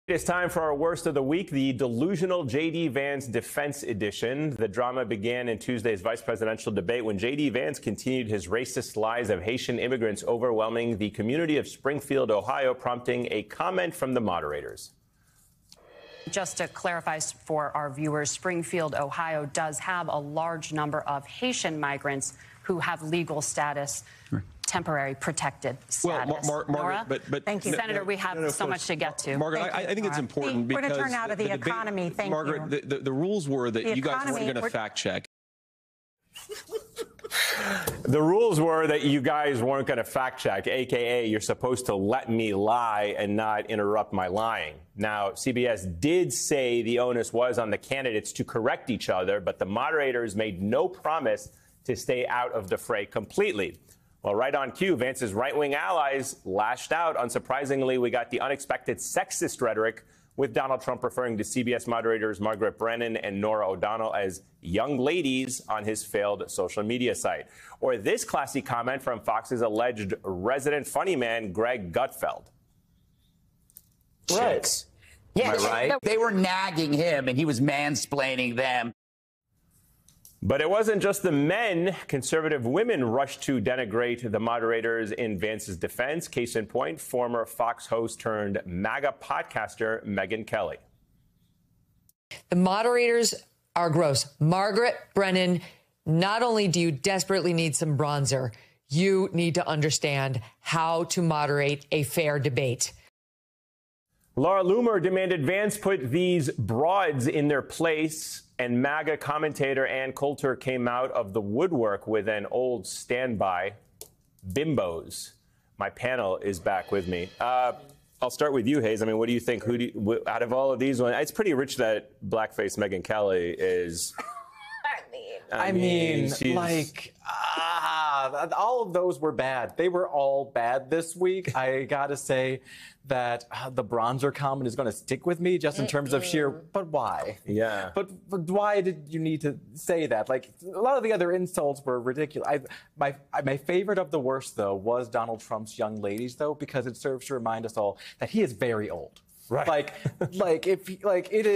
It's time for our worst of the week, the delusional JD Vance defense edition. The drama began in Tuesday's vice presidential debate when JD Vance continued his racist lies of Haitian immigrants overwhelming the community of Springfield, Ohio, prompting a comment from the moderators. Just to clarify for our viewers, Springfield, Ohio does have a large number of Haitian migrants who have legal status. Right. Temporary protected status. Well, Margaret, but thank you, Senator. We have so much to get to. Margaret, I think it's important because we're going to turn out of the economy. Thank you, Margaret. The rules were that you guys weren't going to fact check. The rules were that you guys weren't going to fact check, a.k.a. you're supposed to let me lie and not interrupt my lying. Now, CBS did say the onus was on the candidates to correct each other, but the moderators made no promise to stay out of the fray completely. Well, right on cue, Vance's right-wing allies lashed out. Unsurprisingly, we got the unexpected sexist rhetoric with Donald Trump referring to CBS moderators Margaret Brennan and Norah O'Donnell as young ladies on his failed social media site. Or this classy comment from Fox's alleged resident funny man, Greg Gutfeld. Right. Yeah, am I right? They were nagging him, and he was mansplaining them. But it wasn't just the men. Conservative women rushed to denigrate the moderators in Vance's defense. Case in point, former Fox host turned MAGA podcaster Megyn Kelly. The moderators are gross. Margaret Brennan, not only do you desperately need some bronzer, you need to understand how to moderate a fair debate. Laura Loomer demanded Vance put these broads in their place, and MAGA commentator Ann Coulter came out of the woodwork with an old standby, bimbos. My panel is back with me. I'll start with you, Hayes. I mean, what do you think? Out of all of these, it's pretty rich that blackface Megyn Kelly is. I mean, all of those were bad. They were all bad this week. I gotta say that the bronzer comment is going to stick with me just in terms of sheer, but why? Yeah. But why did you need to say that? Like, a lot of the other insults were ridiculous. My favorite of the worst, though, was Donald Trump's young ladies, though, because it serves to remind us all that he is very old. Right. It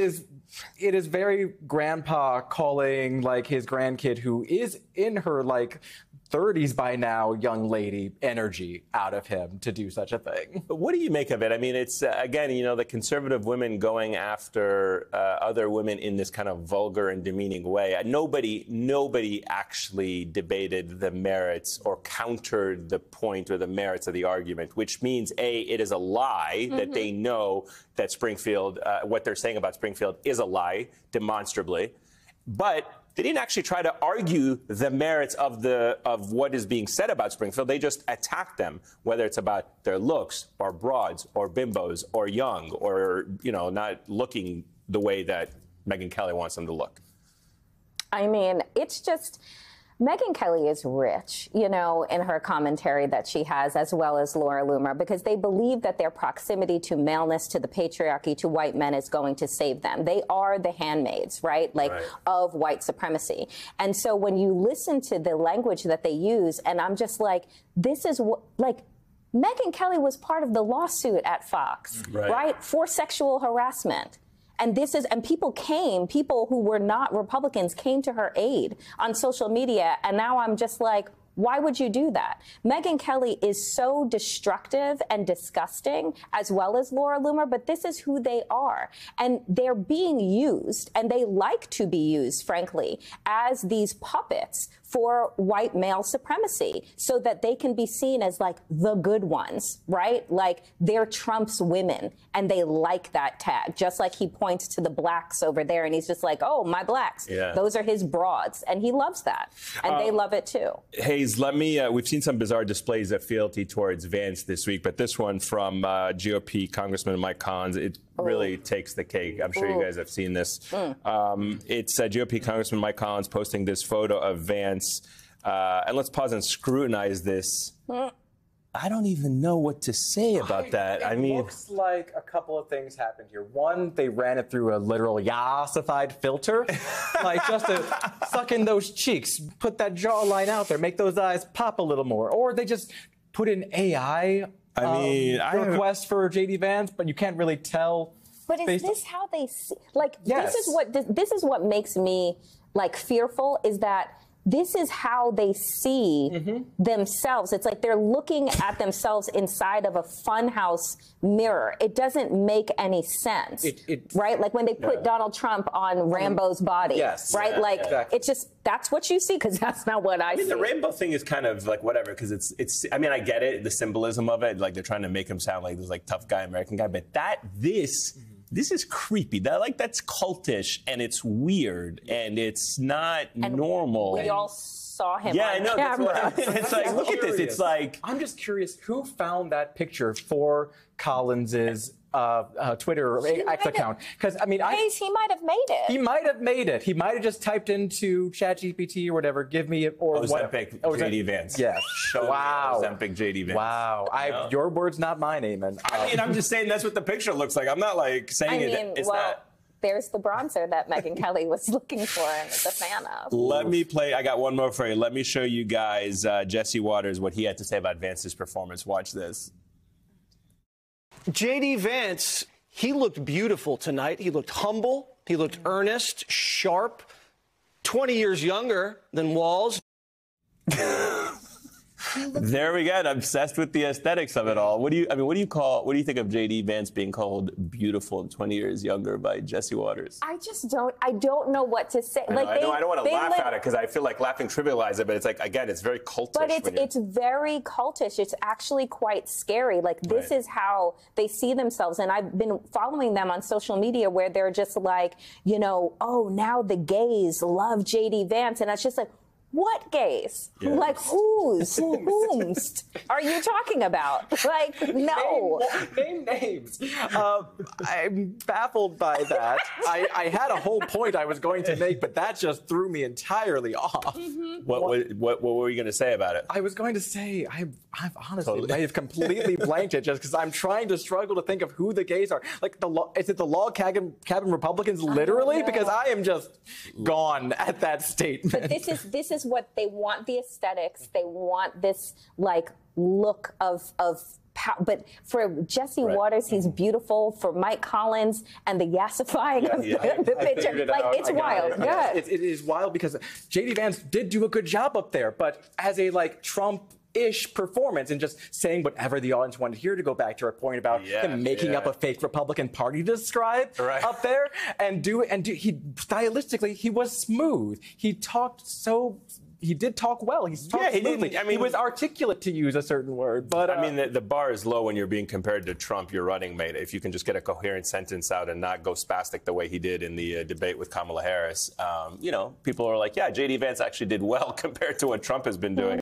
is very grandpa calling like his grandkid who is in her 30s by now, young lady energy out of him to do such a thing. But what do you make of it? I mean, it's, again, the conservative women going after other women in this kind of vulgar and demeaning way. Nobody actually debated the merits or countered the point or the merits of the argument, which means, A, it is a lie that they know that Springfield, what they're saying about Springfield is a lie, demonstrably. But they didn't actually try to argue the merits of what is being said about Springfield. They just attacked them, whether it's about their looks or broads or bimbos or young or, not looking the way that Megyn Kelly wants them to look. I mean, it's just, Megyn Kelly is rich, in her commentary that she has, as well as Laura Loomer, because they believe that their proximity to maleness, to the patriarchy, to white men is going to save them. They are the handmaids, right? Of white supremacy. And so when you listen to the language that they use, and I'm just like, this is what, Megyn Kelly was part of the lawsuit at Fox, right? For sexual harassment. And people who were not Republicans came to her aid on social media. And now I'm just like, why would you do that? Megyn Kelly is so destructive and disgusting, as well as Laura Loomer, but this is who they are. And they're being used, and they like to be used, frankly, as these puppets for white male supremacy so that they can be seen as the good ones, right? They're Trump's women, and they like that tag, just like he points to the blacks over there and he's just like, oh, my blacks. Yeah. Those are his broads. And he loves that. And they love it too. Hayes, we've seen some bizarre displays of fealty towards Vance this week, but this one from GOP Congressman Mike Collins, it really takes the cake. I'm sure you guys have seen this. It's GOP Congressman Mike Collins posting this photo of Vance. And let's pause and scrutinize this. I don't even know what to say about that. It looks like a couple of things happened here. One, they ran it through a literal yassified filter, just to suck in those cheeks, put that jawline out there, make those eyes pop a little more. Or they just put in AI request for JD Vance, but you can't really tell But is this how they see? Like, yes. this is what makes me like fearful, is that this is how they see themselves. It's like they're looking at themselves inside of a funhouse mirror. It doesn't make any sense, right? Like when they put Donald Trump on Rambo's body, right? It's just, that's what you see, because that's not what I see. The rainbow thing is kind of like whatever, because it's. I mean, I get it, the symbolism of it. Like they're trying to make him sound like this like tough guy, American guy, but this is creepy. That's cultish, and it's weird, and it's not normal. We all saw him I on know, camera. That's what I mean. It's like, look at this. It's like, I'm just curious, who found that picture for Collins's Twitter or X account? Because I mean, he might have made it. He might have made it. He might have just typed into ChatGPT or whatever. Give me it or Ozempic JD Vance. Yes. Wow. Ozempic JD Vance. Wow. Your words, not mine, Ayman. I mean, I'm just saying that's what the picture looks like. I'm not like saying it's not. There's the bronzer that Megyn Kelly was looking for and is a fan of. Let me play. I got one more for you. Let me show you guys Jesse Waters, what he had to say about Vance's performance. Watch this. JD Vance, he looked beautiful tonight. He looked humble. He looked earnest, sharp, 20 years younger than Walz. There we go. I'm obsessed with the aesthetics of it all. What do you think of JD Vance being called beautiful and 20 years younger by Jesse Waters? I don't know what to say. I don't want to laugh at it because I feel like laughing trivializes it, but it's like, again, it's very cultish. But it's very cultish. It's actually quite scary. Like, this is how they see themselves. And I've been following them on social media where they're just like, oh, now the gays love JD Vance. And it's just like, what gays? Yes. Like, whomst are you talking about? Like, no. Name names. I'm baffled by that. I had a whole point I was going to make, but that just threw me entirely off. What were you going to say about it? I was going to say, I've honestly may have completely blanked it just because I'm trying to struggle to think of who the gays are. Like, is it the log cabin Republicans, literally? Because I am just gone at that statement. But this is what they want, the aesthetics. They want this like look of power. But for Jesse Waters, he's beautiful. For Mike Collins and the yassifying of the picture, like, it's wild. It is wild because JD Vance did do a good job up there, but as a like Trump-ish performance and just saying whatever the audience wanted to hear, to go back to our point about him making up a fake Republican Party to describe up there, and he stylistically he was smooth. He did talk well. He talked smoothly. He was articulate, to use a certain word. But I mean, the bar is low when you're being compared to Trump, your running mate. If you can just get a coherent sentence out and not go spastic the way he did in the debate with Kamala Harris, people are like, yeah, JD Vance actually did well compared to what Trump has been doing.